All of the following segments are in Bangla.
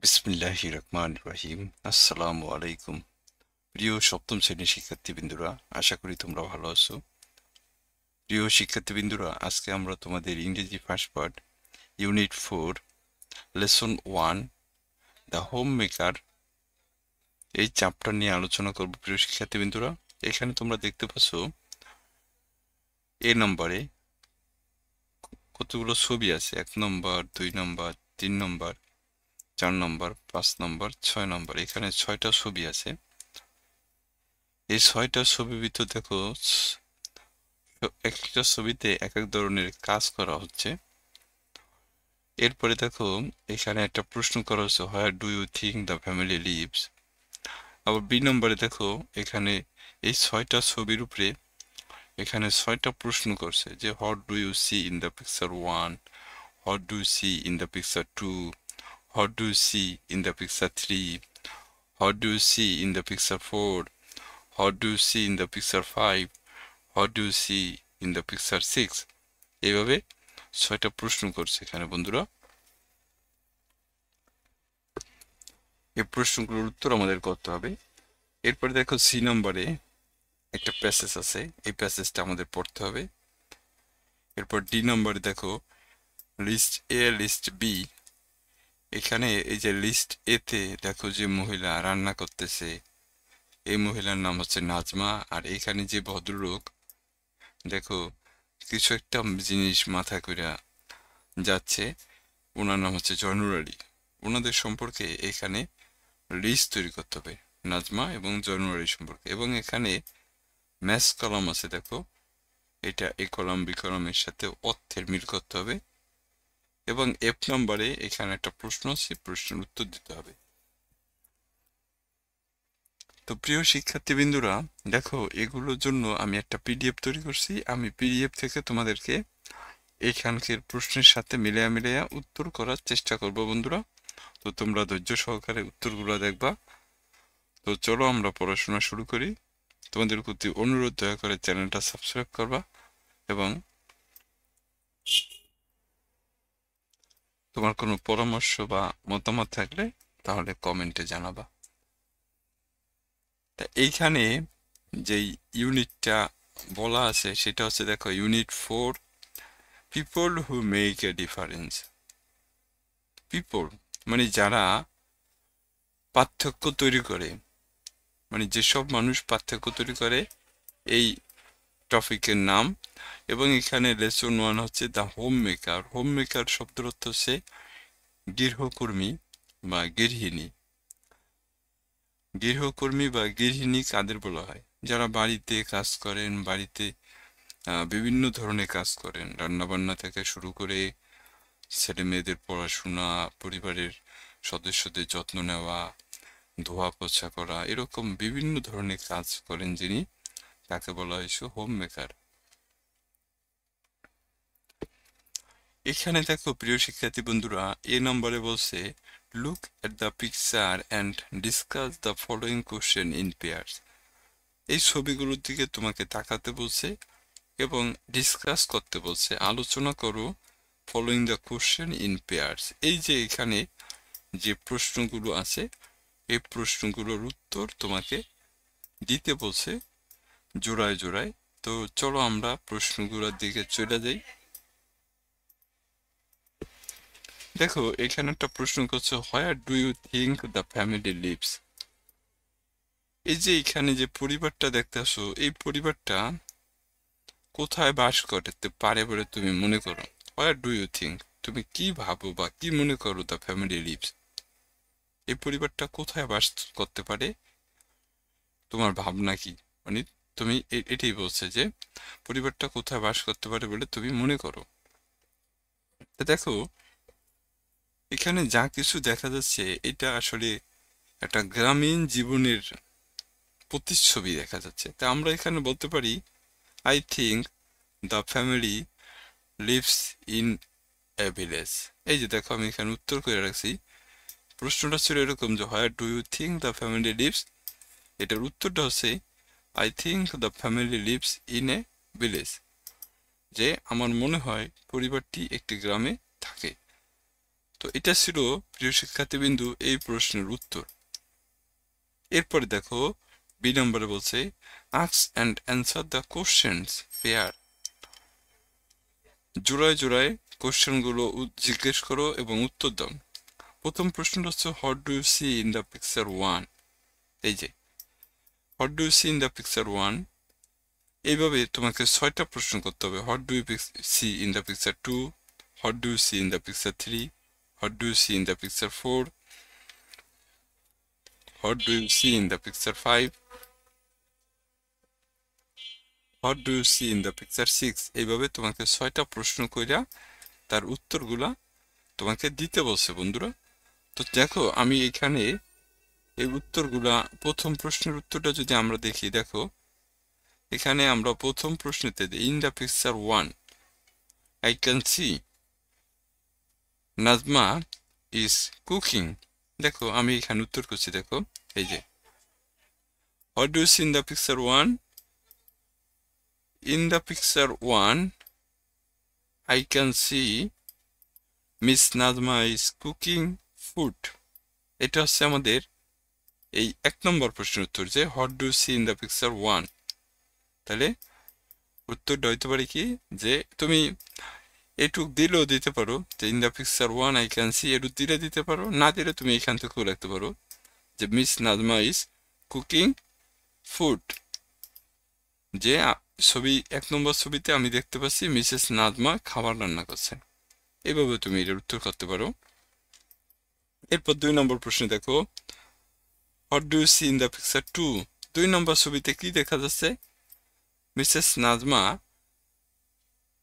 বিসমিল্লাহির রহমানির রহিম। আসসালামু আলাইকুম। প্রিয় সপ্তম শ্রেণীর শিক্ষার্থীবৃন্দুরা, আশা করি তোমরা ভালো আছো। প্রিয় শিক্ষার্থীবৃন্দুরা, আজকে আমরা তোমাদের ইংরেজি first part unit 4 lesson 1 the home maker এই চ্যাপ্টার নিয়ে আলোচনা করব। প্রিয় শিক্ষার্থীবৃন্দুরা, এখানে তোমরা দেখতে পাচ্ছ এ নম্বরে কতগুলো ছবি আছে। 1 নম্বর, 2 নম্বর, 3 নম্বর, 4 নম্বর, 5 নম্বর, 6 নম্বর। এখানে 6টা ছবি আছে। এই 6টা ছবির ভিতর দেখো একটা ছবিতে এক এক ধরনের কাজ করা হচ্ছে। এরপরে দেখো এখানে একটা প্রশ্ন করা হচ্ছে, where do you think the family lives. আবার বি নম্বরে দেখো এখানে এই 6টা ছবির উপরে এখানে 6টা প্রশ্ন করছে যে what do you see in the picture 1, what do you see in the picture 2, what do you see in the picture 3, what do you see in the picture 4, what do you see in the picture 5, what do you see in the picture 6। এইভাবে 6টা প্রশ্ন করছে এখানে বন্ধুরা। এই প্রশ্নগুলোর উত্তর আমাদের করতে হবে। এরপরে দেখো সি নম্বরে একটা প্যাসেজ আছে, এই প্যাসেজটা আমাদের পড়তে হবে। এরপর ডি নম্বরে দেখো লিস্ট এ লিস্ট বি। এখানে এই যে লিস্ট এ তে দেখো যে মহিলা রান্না করতেছে, এই মহিলার নাম হচ্ছে নাজমা। আর এখানে যে ভদ্রলোক দেখো কিছু একটা জিনিস মাথা কইরা যাচ্ছে, ওনার নাম হচ্ছে জয়নুর আলী। ওনাদের সম্পর্কে এখানে লিস্ট তৈরি করতে হবে, নাজমা এবং জয়নুর আলী সম্পর্কে। এবং এখানে ম্যাচ কলাম আছে, দেখো এটা এ কলাম বি কলামের সাথে অর্থের মিল করতে হবে। এবং এফ নম্বরে এখানে একটা প্রশ্ন আছে, প্রশ্নের উত্তর দিতে হবে। তো প্রিয় শিক্ষার্থীবৃন্দুরা, দেখো এগুলোর জন্য আমি একটা পিডিএফ তৈরি করছি। আমি পিডিএফ থেকে তোমাদেরকে এখানকার প্রশ্নের সাথে মিলিয়ে মিলিয়ে উত্তর করার চেষ্টা করব বন্ধুরা। তো তোমরা ধৈর্য সহকারে উত্তরগুলো দেখবা। তো চলো আমরা পড়াশোনা শুরু করি। তোমাদের প্রতি অনুরোধ, দয়া করে চ্যানেলটা সাবস্ক্রাইব করবা এবং তোমার কোনো পরামর্শ বা মতামত থাকলে তাহলে কমেন্টে জানাবা। তা এইখানে যেই ইউনিটটা বলা আছে সেটা হচ্ছে, দেখো unit 4 people who make a difference. People মানে যারা পার্থক্য তৈরি করে, মানে যেসব মানুষ পার্থক্য তৈরি করে, এই টপিকের নাম। এবং এখানে লেসন 1 হচ্ছে the home maker. Home maker শব্দের অর্থ হচ্ছে গৃহকর্মী বা গৃহিণী। গৃহকর্মী বা গৃহিণী কাদের বলা হয়? যারা বাড়িতে কাজ করেন, বাড়িতে বিভিন্ন ধরনের কাজ করেন, রান্নাবান্না থেকে শুরু করে ছেলে মেয়েদের পড়াশোনা, পরিবারের সদস্যদের যত্ন নেওয়া, ধোয়া পোছা করা, এরকম বিভিন্ন ধরনের কাজ করেন যিনি, তাকে বলা হয়েছে হোম মেকার। এখানে দেখো প্রিয় শিক্ষার্থী বন্ধুরা, এ নম্বরে বলছে look at the picture and discuss the following question in pairs. এই ছবিগুলোর দিকে তোমাকে তাকাতে বলছে এবং ডিসকাস করতে বলছে, আলোচনা করো following the question in pairs. এই যে এখানে যে প্রশ্নগুলো আছে, এই প্রশ্নগুলোর উত্তর তোমাকে দিতে বলছে জোড়ায় জোড়ায়। তো চলো আমরা প্রশ্নগুলোর দিকে চলে যাই। দেখো এখানে একটা প্রশ্ন করছে, where do you think the family lives. এই যে এখানে যে পরিবারটা দেখতেছো, এই পরিবারটা কোথায় বাস করতে পারে বলে তুমি মনে করো? হোয়ার ডু ইউ থিঙ্ক, তুমি কি ভাবো বা কি মনে করো দ্য ফ্যামিলি লিভস, এই পরিবারটা কোথায় বাস করতে পারে? তোমার ভাবনা কি? মানে তুমি এটাই বলছে যে পরিবারটা কোথায় বাস করতে পারে বলে তুমি মনে করো। তো দেখো এখানে যা কিছু দেখা যাচ্ছে, এটা আসলে একটা গ্রামীণ জীবনের প্রতিচ্ছবি দেখা যাচ্ছে। তা আমরা এখানে বলতে পারি, I think the family lives in a village. এই যে দেখো আমি এখানে উত্তর করে রাখছি। প্রশ্নটা ছিল এরকম যে where do you think the family lives, এটার উত্তরটা হচ্ছে I think the family lives in a village, যে আমার মনে হয় পরিবারটি একটি গ্রামে থাকে। তো এটা ছিল প্রিয় শিক্ষার্থীবৃন্দু এই প্রশ্নের উত্তর। এরপরে দেখো বি নম্বরে বলছে ask and answer the questions pair. জোড়ায় জোড়ায় কোশ্চেনগুলো জিজ্ঞেস করো এবং উত্তর দাও। প্রথম প্রশ্নটা হচ্ছে what do you see in the picture 1। এই যে what do you see in the picture 1, এইভাবে তোমাকে 6টা প্রশ্ন করতে হবে। What do you see in the picture 2, what do you see in the picture 3, what do you see in the picture 4, what do you see in the picture 5, what do you see in the picture 6। এইভাবে তোমাকে 6টা প্রশ্ন কইরা তার উত্তরগুলা তোমাকে দিতে বলছে বন্ধুরা। তো দেখো আমি এখানে এই উত্তরগুলা, প্রথম প্রশ্নের উত্তরটা যদি আমরা দেখি, দেখো এখানে আমরা প্রথম প্রশ্নেতে in the picture 1 I can see Nazma is cooking. দেখো আমি এখানে উত্তর করছি, দেখো এই যে what do you see in the picture 1, in the picture 1 I can see Miss Nazma is cooking food। এটা হচ্ছে আমাদের এই 1 নম্বর প্রশ্নের উত্তর, যে what do see in the picture 1। তাহলে উত্তরটা হইতে পারে কি, যে তুমি এটুক দিলেও দিতে পারো যে in the picture 1 I can see, এটুক দিলে দিতে পারো, না দিলে তুমি এখান থেকেও লিখতে পারো যে Miss Nazma is cooking food. যে ছবি 1 নম্বর ছবিতে আমি দেখতে পাচ্ছি মিসেস নাজমা খাবার রান্না করছেন। এইভাবে তুমি এর উত্তর করতে পারো। এরপর 2 নম্বর প্রশ্নে দেখো what do you see in the picture 2। 2 নম্বর ছবিতে কি দেখা যাচ্ছে, মিসেস নাজমা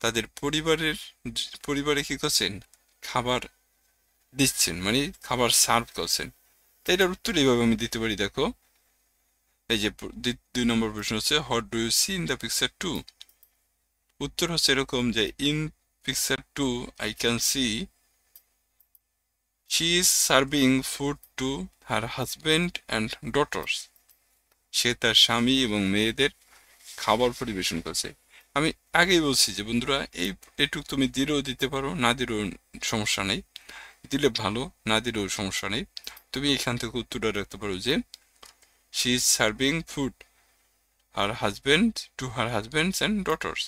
তাদের পরিবারে কি করছেন, খাবার দিচ্ছেন, মানে খাবার সার্ভ করছেন। তো এটার উত্তর এইভাবে আমি দিতে পারি। দেখো এই যে 2 নম্বর প্রশ্ন হচ্ছে what do you see in the picture 2। উত্তর হচ্ছে এরকম যে in picture 2 I can see she is serving food to her husband and daughters। সে তার স্বামী এবং মেয়েদের খাবার পরিবেশন করছে। আমি আগেই বলছি যে বন্ধুরা এইটুক তুমি দিলেও দিতে পারো, না দিলেও সমস্যা নেই, দিলে ভালো, না দিলেও সমস্যা নেই। তুমি এখান থেকে উত্তরটা রাখতে পারো যে she is serving food to her husbands and daughters।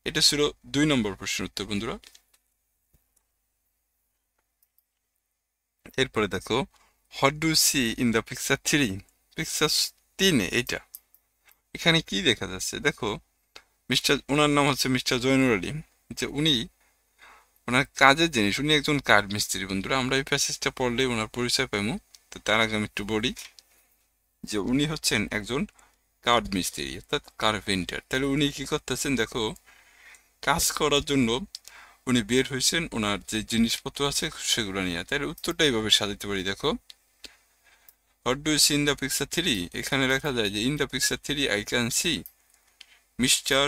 এটা ছিল 2 নম্বর প্রশ্নের উত্তর বন্ধুরা। এরপরে দেখো what do see in the picture 3। Picture 3 এইটা এখানে কি দেখা যাচ্ছে, দেখো ওনার নাম হচ্ছে মিস্টার জয়নুল আলী। যে উনি ওনার কাজের জিনিস, উনি একজন কাঠ মিস্ত্রি বন্ধুরা। আমরা এই প্যাসেজটা পড়লে ওনার পরিচয় পাবো। তো তার আগে আমি একটু বলি যে উনি হচ্ছেন একজন কাঠ মিস্ত্রি, অর্থাৎ কার্পেন্টার। তাহলে উনি কি করতেছেন, দেখো কাজ করার জন্য উনি বের হয়েছেন ওনার যে জিনিসপত্র আছে সেগুলো নিয়ে। তাহলে উত্তরটা এইভাবে সাজাতে পারি। দেখো what do you see in the picture 3, এখানে লেখা যায় যে in the picture 3 I can see Mr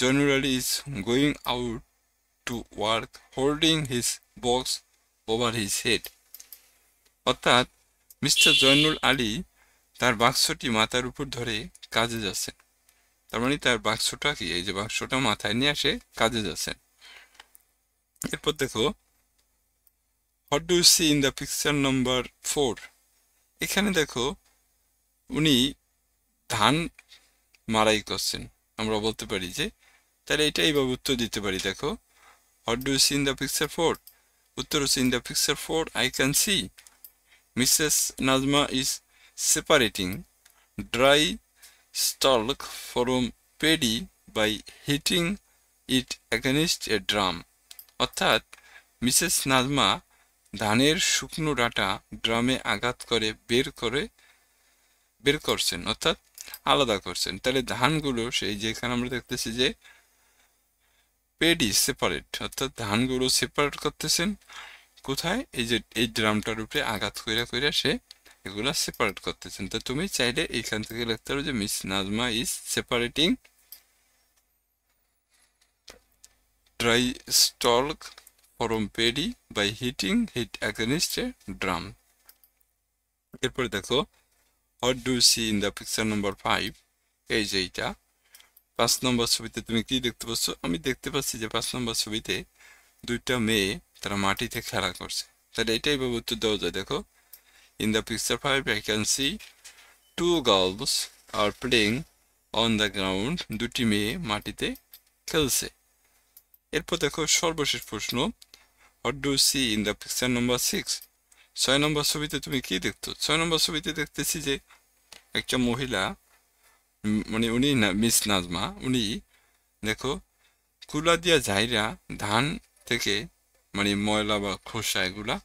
Joynul Ali is going out to work holding his box over his head. অর্থাৎ মিস্টার জয়নুল আলী তার বাক্সটি মাথার উপর ধরে কাজে যাচ্ছেন। তার মানে তার বাক্সটা কি, এই যে বাক্সটা মাথায় নিয়ে আসে কাজে যাচ্ছেন। এরপর দেখো what do you see in the picture number 4। এখানে দেখো উনি ধান মাড়াই করছেন, আমরা বলতে পারি যে। তাহলে এটা এইভাবে উত্তর দিতে পারি। দেখো what do you see in the picture 4, উত্তর হচ্ছে in the picture 4 I can see Mrs Nazma is separating dry stalk from paddy by hitting it against a drum। অর্থাৎ মিসেস নাজমা ধানের শুকনো ডাঁটা ড্রামে আঘাত করে বের করছেন, অর্থাৎ আলাদা করছেন। তাহলে ধানগুলো সেই যেখানে আমরা দেখতেছি যে পেডি সেপারেট, অর্থাৎ ধানগুলো সেপারেট করতেছেন কোথায়, এই যে এই ড্রামটার উপরে আঘাত কইরা সে এগুলা সেপারেট করতেছেন। তো তুমি চাইলে এইখান থেকে লিখতে পারো যে Miss Nazma is separating dry stalk from paddy by hitting hit against a drum. এরপরে দেখো what do see in the picture number 5। এই যে এইটা 5 নম্বর ছবিতে তুমি কি দেখতে পাচ্ছ, আমি দেখতে পাচ্ছি যে 5 নম্বর ছবিতে 2টা মেয়ে তারা মাটিতে খেলা করছে। তাহলে এটাই ভাবে উত্তর দেওয়া যায়। দেখো, in the picture 5 I can see two girls are playing on the ground. দুটি মেয়ে মাটিতে খেলছে। এরপর দেখো সর্বশেষ প্রশ্ন, what do you see in the picture number 6? 6 নম্বর ছবিতে তুমি কি দেখতো? 6 নম্বর ছবিতে দেখতেছি যে একটা মহিলা, মানে উনি না, মিস নাজমা, উনি দেখো কুলা দিয়া ঝাইরা ধান থেকে মানে ময়লা বা খোসা এগুলা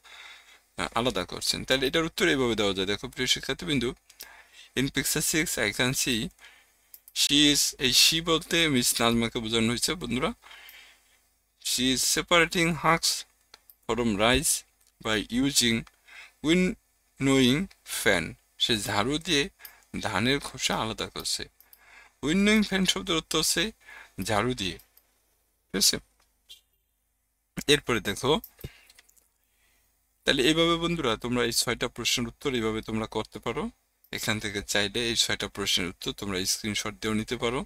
আলাদা করছেন। তাহলে এটার উত্তর এইভাবে দেওয়া যায়। দেখো প্রিয় শিক্ষার্থীবৃন্দু, in picture 6 I can see she is, এই she বলতে মিস নাজমাকে বোঝানো হয়েছে বন্ধুরা। she is separating husks from rice by using winnowing fan. সে ঝাড়ু দিয়ে ধানের খোসা আলাদা করছে। উইন্নোয়িং ফ্যান শব্দের অর্থ হচ্ছে ঝাড়ু দিয়ে, ঠিক আছে? এরপরে দেখো, তাহলে এইভাবে বন্ধুরা তোমরা এই 6টা প্রশ্নের উত্তর এইভাবে তোমরা করতে পারো। এখান থেকে চাইলে এই 6টা প্রশ্নের উত্তর তোমরা স্ক্রিনশট দিয়েও নিতে পারো।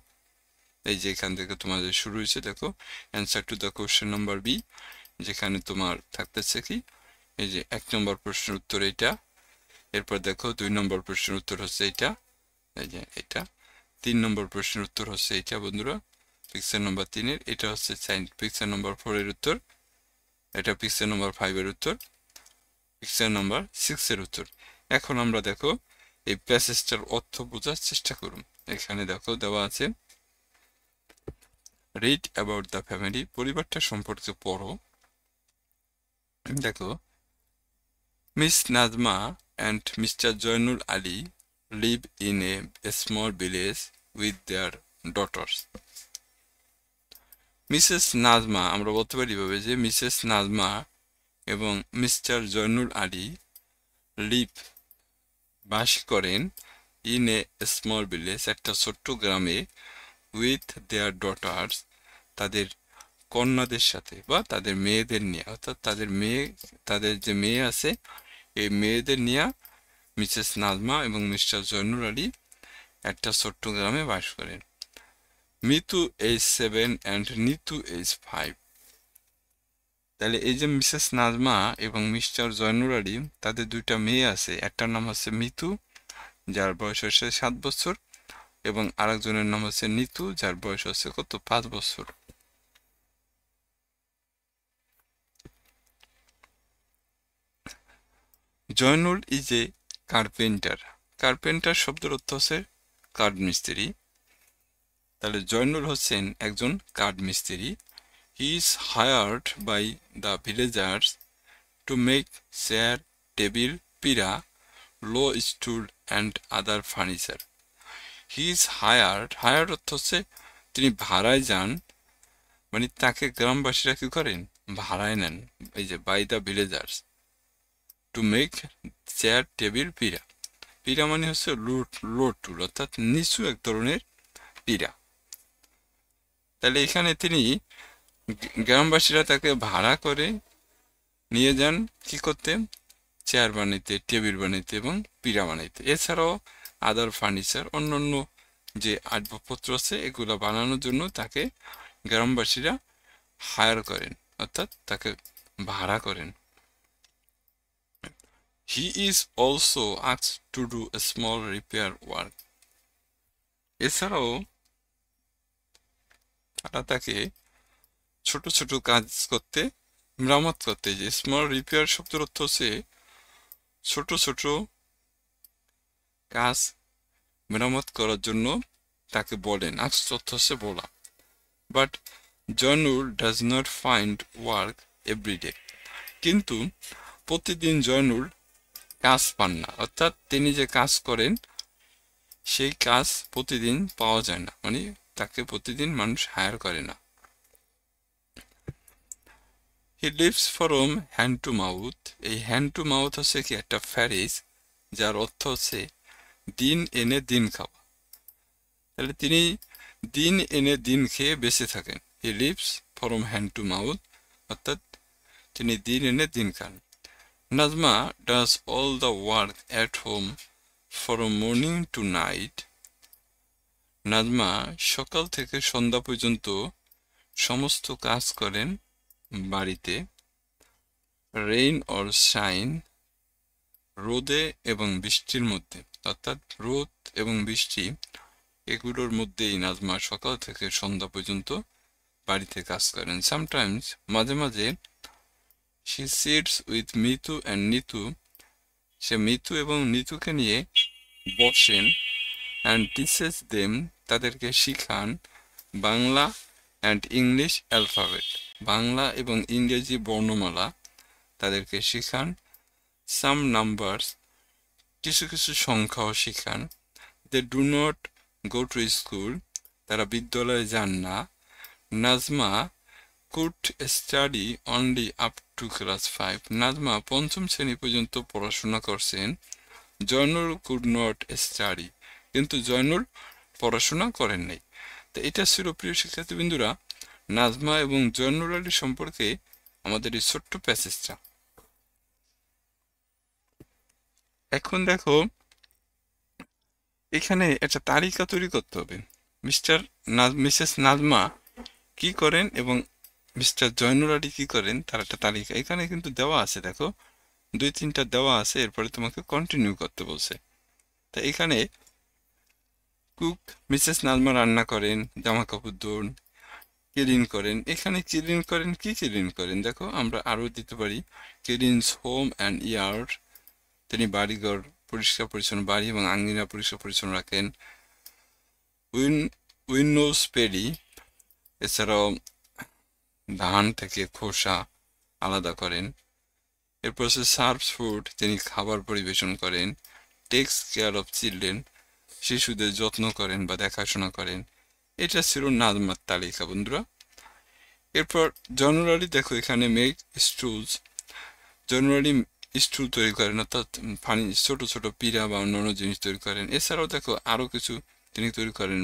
এই যে এখান থেকে তোমাদের শুরু হয়েছে, দেখো answer to the question number B, যেখানে তোমার থাকতেছে কি, এই যে 1 নম্বর প্রশ্নের উত্তর এইটা। এরপর দেখো 2 নম্বর প্রশ্নের উত্তর হচ্ছে এইটা, এই যে এটা। 3 নম্বর প্রশ্নের উত্তর হচ্ছে এইটা বন্ধুরা, পিকচার নাম্বার 3 এর। এটা হচ্ছে পিকচার নাম্বার 4 এর উত্তর। এটা পিকচার নাম্বার 5 এর উত্তর। পিকচার নাম্বার 6 এর উত্তর। এখন আমরা দেখো এই প্যাসেজটার অর্থ বোঝার চেষ্টা করুন। এখানে দেখো দেওয়া আছে, রিড অ্যাবাউট দ্য ফ্যামিলি, পরিবারটা সম্পর্কে পড়ো। দেখো, Miss Nazma and Mr Joynul Ali live in a small village with their daughters. Mrs Nazma, আমরা বলতে পারি ভাবে যে মিসেস নাজমা এবং মিস্টার জয়নুল আলী লিভ, বাস করেন, ইন এ স্মল ভিলেজ, একটা ছোট্ট গ্রামে, উইথ দেয়ার ডটার্স, তাদের কন্যাদের সাথে বা তাদের মেয়েদের নিয়ে, অর্থাৎ তাদের যে মেয়ে আছে এই মেয়েদের নিয়ে মিসেস নাজমা এবং মিস্টার জয়নুল আলী একটা ছোট্ট গ্রামে বাস করেন। Mitu age 7 and Nitu age 5। তাহলে এই যে মিসেস নাজমা এবং মিস্টার জয়নুল আলী, তাদের 2টা মেয়ে আছে। একটার নাম হচ্ছে মিতু, যার বয়স হচ্ছে 7 বছর, এবং আরেকজনের নাম হচ্ছে নিতু, যার বয়স হচ্ছে কত, 5 বছর। Joynul is a carpenter. Carpenter শব্দের অর্থ হচ্ছে কাঠ মিস্ত্রি। তাহলে জয়নুল হচ্ছেন একজন কাঠ মিস্ত্রি। He is hired by the villagers to make chair, table, পিরা, low stool and other furniture. He is hired, hired অর্থ হচ্ছে তিনি ভাড়ায় যান, মানে তাকে গ্রামবাসীরা কি করেন, ভাড়ায় নেন। এই যে by the villagers to make chair, table, পিরা। পিরা মানে হচ্ছে লো টুল, অর্থাৎ নিচু এক ধরনের পিরা। তাহলে এখানে তিনি, গ্রামবাসীরা তাকে ভাড়া করে নিয়ে যান কি করতে, চেয়ার বানাইতে, টেবিল বানাইতে এবং পিরা বানাইতে। এছাড়াও আদার ফার্নিচার, অন্যান্য যে আসবাবপত্র আছে এগুলো বানানোর জন্য তাকে গ্রামবাসীরা হায়ার করেন, অর্থাৎ তাকে ভাড়া করেন। He is also asked to do a small repair work. এছাড়াও তারা তাকে ছোট ছোট কাজ করতে, মেরামত করতে, যে স্মল রিপেয়ার শব্দের অর্থ হচ্ছে ছোট ছোট কাজ মেরামত করার জন্য তাকে বলেন। আস্ক অর্থ হচ্ছে বলা। But Joynul does not find work every day. কিন্তু প্রতিদিন জয়নুল কাজ পান না, অর্থাৎ তিনি যে কাজ করেন সেই কাজ প্রতিদিন পাওয়া যায় না, মানে তাকে প্রতিদিন মানুষ হায়ার করে না। হি lives from hand to mouth. এই হ্যান্ড টু মাউথ হচ্ছে কি একটা ফ্যারিজ, যার অর্থ হচ্ছে দিন এনে দিন খাওয়া। তাহলে তিনি দিন এনে দিন খেয়ে বেঁচে থাকেন। He lives from hand to mouth, অর্থাৎ তিনি দিন এনে দিন খান। Nazma does all the work at home from morning to night. Nazma সকাল থেকে সন্ধ্যা পর্যন্ত সমস্ত কাজ করেন বাড়িতে। রেইন অর শাইন, রোদে এবং বৃষ্টির মধ্যে, অর্থাৎ রোদ এবং বৃষ্টি এগুলোর মধ্যেই নাজমা সকাল থেকে সন্ধ্যা পর্যন্ত বাড়িতে কাজ করেন। সামটাইমস, মাঝে মাঝে, she sits with Mitu and Nitu, সে মিতু এবং নিতুকে নিয়ে বসেন, অ্যান্ড টিচেস দেম, তাদেরকে শিখান, Bangla and English alphabet, Bangla এবং ইংরেজি বর্ণমালা তাদেরকে শিখান, সাম নাম্বারস, কিছু কিছু সংখ্যাও শিখান। They do not go to school, তারা বিদ্যালয়ে যান না। Nazma could study only up to class 5, Nazma পঞ্চম শ্রেণী পর্যন্ত পড়াশোনা করছেন। জয়নুল কুড নট স্টাডি, কিন্তু জয়নুল পড়াশোনা করেন নাই। তো এটা ছিল প্রিয় শিক্ষার্থীবৃন্দুরা নাজমা এবং জয়নুল আলী সম্পর্কে আমাদের এই ছোট্ট প্যাসেজটা। এখন দেখো এখানে একটা তালিকা তৈরি করতে হবে। মিসেস নাজমা কি করেন এবং মিস্টার জয়নুল আলী কি করেন তার একটা তালিকা এখানে কিন্তু দেওয়া আছে। দেখো 2-3টা দেওয়া আছে, এরপরে তোমাকে কন্টিনিউ করতে বলছে। তা এখানে কুক, মিসেস নাজমা রান্না করেন, জামা কাপড় ধোন, ক্লিন করেন। এখানে ক্লিন করেন, কি ক্লিন করেন দেখো আমরা আরো দিতে পারি, ক্লিনস হোম অ্যান্ড ইয়ার্ড, তিনি বাড়িঘর পরিষ্কার পরিচ্ছন্ন, বাড়ি এবং আঙ্গিনা পরিষ্কার পরিচ্ছন্ন রাখেন। উইন্ডোজ পেরি, এছাড়াও ধান থেকে খোসা আলাদা করেন। এরপর হচ্ছে সার্ভস ফুড, তিনি খাবার পরিবেশন করেন। টেক্স কেয়ার অফ চিলড্রেন, শিশুদের যত্ন করেন বা দেখাশোনা করেন। এটা ছিল নাজমার তালিকা বন্ধুরা। এরপর জয়নুল আলী দেখো এখানে মেক স্টুলস, জয়নুল আলী স্টুল তৈরি করেন, অর্থাৎ পানি ছোট ছোট পিড়া বা অন্যান্য জিনিস তৈরি করেন। এছাড়াও দেখো আরো কিছু তিনি তৈরি করেন,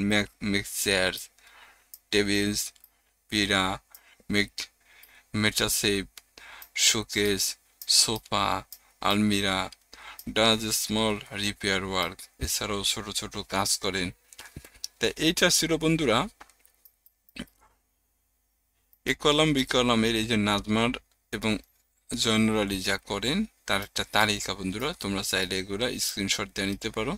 মেক চেয়ার, টেবিলস, পিড়া, make meat safe, showcase, sofa, আলমিরা, ডাজ স্মল রিপেয়ার ওয়ার্ক, এছাড়াও ছোট ছোট কাজ করেন। তা এইটা ছিল বন্ধুরা এ কলাম বি কলামের এই যে নাজমার এবং জয়নুল আলী যা করেন তার একটা তালিকা বন্ধুরা। তোমরা চাইলে এগুলা স্ক্রিনশট দিয়ে নিতে পারো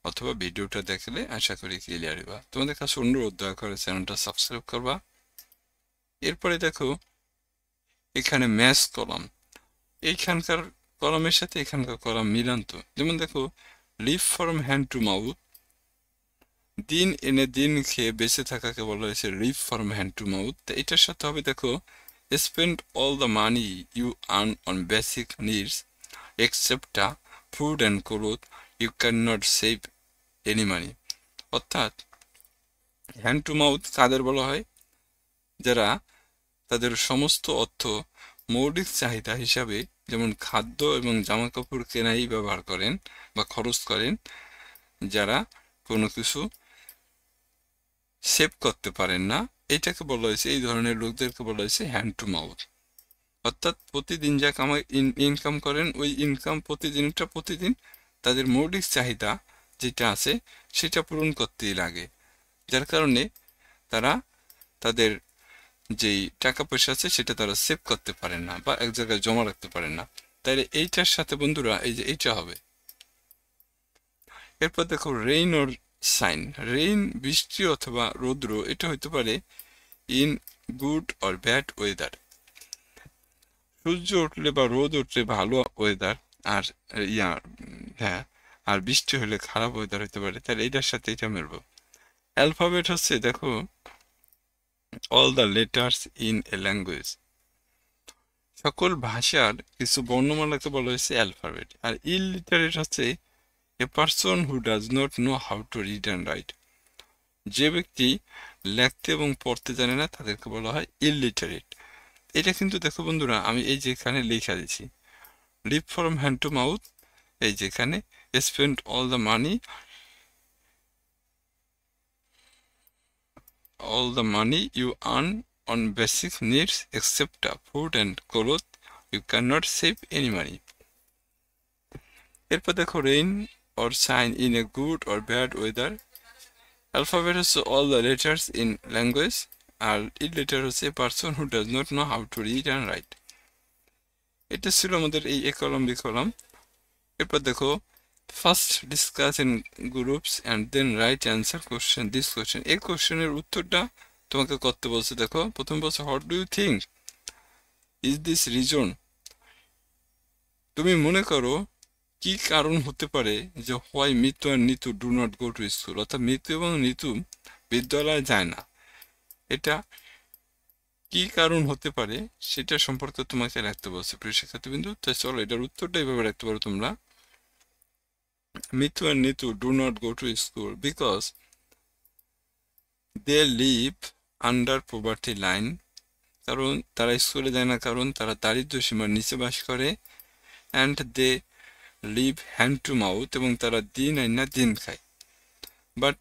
অথবা ভিডিওটা দেখলে আশা করি ক্লিয়ার হইবা। তোমাদের কাছে অনুরোধ, দয়া করে চ্যানেলটা সাবস্ক্রাইব করবা। এরপরে দেখো এখানে ম্যাচ কলাম, এইখানকার কলামের সাথে এখানকার কলাম মিলান্ত। যেমন দেখো live from hand to mouth, দিন এনে দিন খেয়ে বেঁচে থাকাকে বলা হয়েছে live from hand to mouth. এটার সাথে হবে দেখো spend all the money you earn on basic needs except food and cloth, you can not save any money. অর্থাৎ হ্যান্ড টু মাউথ কাদের বলা হয়, যারা তাদের সমস্ত অর্থ মৌলিক চাহিদা হিসাবে যেমন খাদ্য এবং জামা কাপড় কেনাই ব্যবহার করেন বা খরচ করেন, যারা কোনো কিছু সেভ করতে পারেন না, এটাকে বলা হয়েছে, এই ধরনের লোকদেরকে বলা হয়েছে হ্যান্ড টু মাউথ। অর্থাৎ প্রতিদিন যা ইনকাম করেন ওই ইনকাম প্রতিদিনটা প্রতিদিন তাদের মৌলিক চাহিদা যেটা আছে সেটা পূরণ করতেই লাগে, যার কারণে তারা তাদের যেই টাকা পয়সা আছে সেটা তারা সেভ করতে পারেন না বা এক জায়গায় জমা রাখতে পারেন না। তাইলে এইটার সাথে বন্ধুরা এই যে এইটা হবে। এরপর দেখো রেইন অর সাইন, রেইন বৃষ্টি অথবা রৌদ্র, এটা হইতে পারে in good or bad weather, সূর্য উঠলে বা রোদ উঠলে ভালো ওয়েদার, আর হ্যাঁ, আর বৃষ্টি হলে খারাপ ওয়েদার হতে পারে। তাহলে এটার সাথে এটা মেলবো। অ্যালফাবেট হচ্ছে দেখো all the letters in a language, সকল ভাষার কিছু বর্ণমালাকে বলা হয়েছে অ্যালফাবেট। আর ইলিটারেট হচ্ছে a person who does not know how to read and right, যে ব্যক্তি লিখতে এবং পড়তে জানে না তাদেরকে বলা হয় ইলিটারেট। এটা কিন্তু দেখো বন্ধুরা আমি এই যে এখানে লেখা দিচ্ছি, live from hand to mouth, এই যেখানে spend all the money you earn on basic needs except food and cloth, you can not save any money. এরপর দেখো rain or shine in a good or bad weather, alphabet হচ্ছে all the letters in language, আর ইলিটার হচ্ছে person who does not know how to read and write. এটা ছিল আমাদের এই এ কলাম বি কলাম। এরপর দেখো first discuss in groups and then write answer question this question. এই কোশ্চেনের উত্তরটা তোমাকে করতে বলছে। দেখো প্রথম বলছে what do you think is this reason. তুমি মনে করো কি কারণ হতে পারে যে হোয়াই মিতু আর Nitu do not go to school, অর্থাৎ মিতু এবং নিতু বিদ্যালয়ে যায় না। এটা কি কারণ হতে পারে সেটা সম্পর্কে তোমাকে রাখতে বলছে প্রিয় শিক্ষার্থীবৃন্দু। তাই চলো এটার উত্তরটা এইভাবে রাখতে পারো তোমরা। Mitu and Nitu do not go to school because they live under poverty line। কারণ তারা স্কুলে যায় না কারণ তারা দারিদ্র সীমার নিচে বাস করে। and they live hand to mouth, এবং তারা দিন আইনা দিন খায়। বাট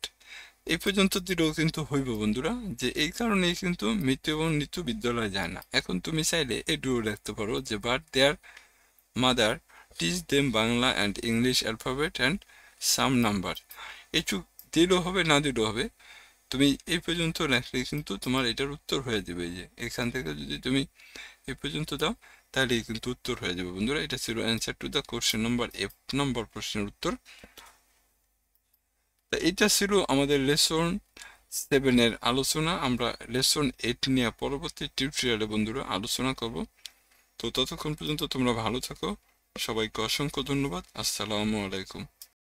এই পর্যন্ত দিলেও কিন্তু হইব বন্ধুরা, যে এই কারণেই কিন্তু মিতু এবং নিতু বিদ্যালয়ে যায় না। এখন তুমি চাইলে এই ডু রাখতে পারো যে but there mother teach them Bangla and English alphabet and some number. এইটুক দিলেও হবে, না দিলেও হবে। তুমি এই পর্যন্ত রাখলে কিন্তু তোমার এটার উত্তর হয়ে যাবে। যে এখান থেকে যদি তুমি এই পর্যন্ত দাও তাহলেই কিন্তু উত্তর হয়ে যাবে বন্ধুরা। এটা ছিল answer to the question number F number প্রশ্নের উত্তর। এটা ছিল আমাদের লেসন 7 আলোচনা। আমরা লেসন 8 নিয়ে পরবর্তী টিউটোরিয়ালে বন্ধুরা আলোচনা করব। তো ততক্ষণ পর্যন্ত তোমরা ভালো থাকো। সবাইকে অসংখ্য ধন্যবাদ। আসসালামু আলাইকুম।